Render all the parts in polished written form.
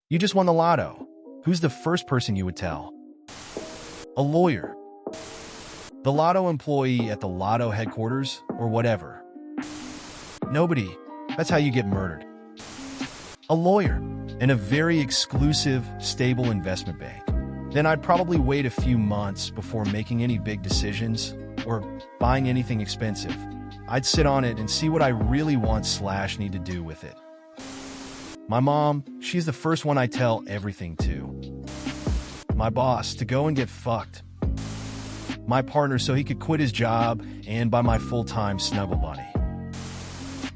You just won the lotto. Who's the first person you would tell? A lawyer. The lotto employee at the lotto headquarters or whatever. Nobody. That's how you get murdered. A lawyer in a very exclusive, stable investment bank. Then I'd probably wait a few months before making any big decisions or buying anything expensive. I'd sit on it and see what I really want/need to do with it. My mom, she's the first one I tell everything to. My boss, to go and get fucked. My partner, so he could quit his job and buy my full-time snuggle bunny.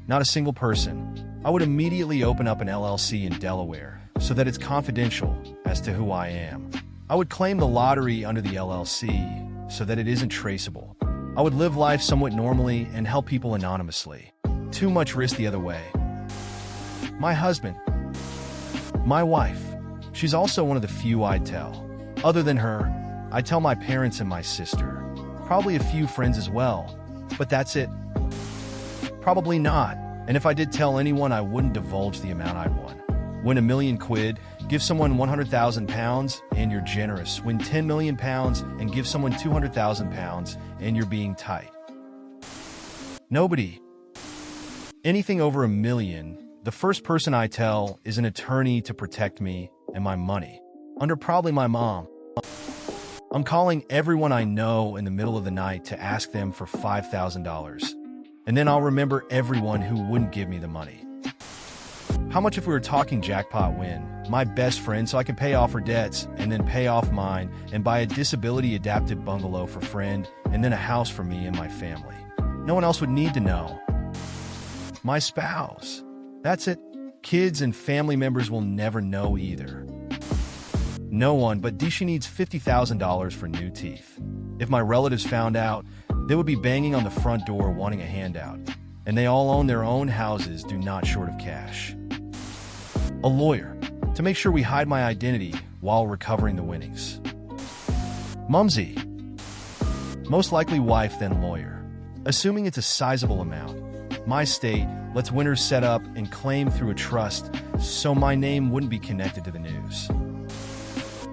Not a single person. I would immediately open up an LLC in Delaware so that it's confidential as to who I am. I would claim the lottery under the LLC so that it isn't traceable. I would live life somewhat normally and help people anonymously. Too much risk the other way. My husband. My wife. She's also one of the few I'd tell. Other than her, I'd tell my parents and my sister. Probably a few friends as well. But that's it. Probably not. And if I did tell anyone, I wouldn't divulge the amount I'd won. Win £1 million, give someone £100,000 and you're generous. Win £10 million and give someone £200,000 and you're being tight. Nobody. Anything over $1 million, the first person I tell is an attorney to protect me and my money. Under probably my mom. I'm calling everyone I know in the middle of the night to ask them for $5,000. And then I'll remember everyone who wouldn't give me the money. How much if we were talking jackpot win? My best friend, so I could pay off her debts and then pay off mine and buy a disability-adapted bungalow for friend and then a house for me and my family. No one else would need to know. My spouse. That's it. Kids and family members will never know either. No one, but she needs $50,000 for new teeth. If my relatives found out, they would be banging on the front door wanting a handout. And they all own their own houses, do not short of cash. A lawyer, to make sure we hide my identity while recovering the winnings. Mumsy. Most likely wife, then lawyer. Assuming it's a sizable amount. My state lets winners set up and claim through a trust, so my name wouldn't be connected to the news.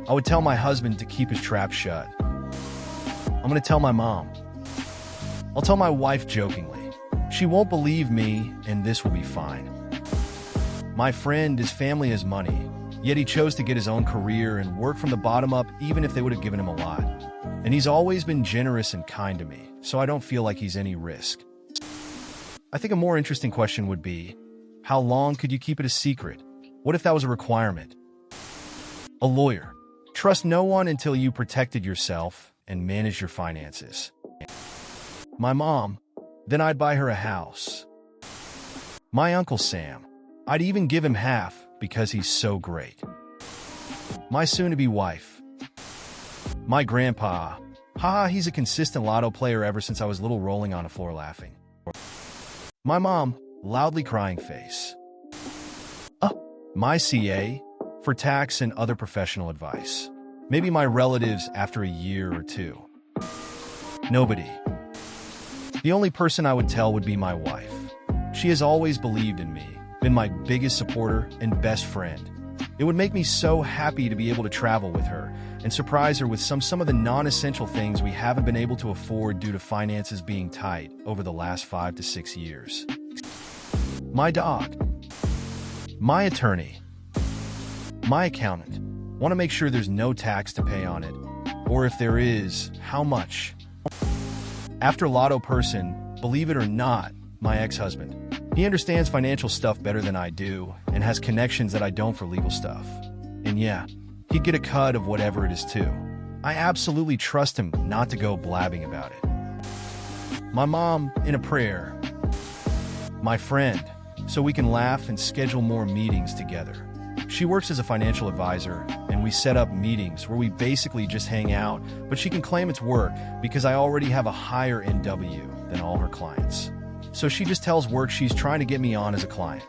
I would tell my husband to keep his trap shut. I'm going to tell my mom. I'll tell my wife jokingly. She won't believe me, and this will be fine. My friend, his family has money, yet he chose to get his own career and work from the bottom up even if they would have given him a lot. And he's always been generous and kind to me, so I don't feel like he's any risk. I think a more interesting question would be, how long could you keep it a secret? What if that was a requirement? A lawyer. Trust no one until you protected yourself and manage your finances. My mom. Then I'd buy her a house. My Uncle Sam. I'd even give him half because he's so great. My soon-to-be wife. My grandpa. Haha, he's a consistent lotto player ever since I was little, rolling on the floor laughing. My mom. Loudly crying face. My CA. For tax and other professional advice. Maybe my relatives after a year or two. Nobody. The only person I would tell would be my wife. She has always believed in me, been my biggest supporter and best friend. It would make me so happy to be able to travel with her and surprise her with some of the non-essential things we haven't been able to afford due to finances being tight over the last 5 to 6 years. My dog. My attorney. My accountant. Want to make sure there's no tax to pay on it, or if there is, how much? After lotto person, believe it or not, my ex-husband. He understands financial stuff better than I do and has connections that I don't for legal stuff. And yeah, he'd get a cut of whatever it is too. I absolutely trust him not to go blabbing about it. My mom, in a prayer. My friend, so we can laugh and schedule more meetings together. She works as a financial advisor, and we set up meetings where we basically just hang out, but she can claim it's work because I already have a higher NW than all her clients. So she just tells work she's trying to get me on as a client.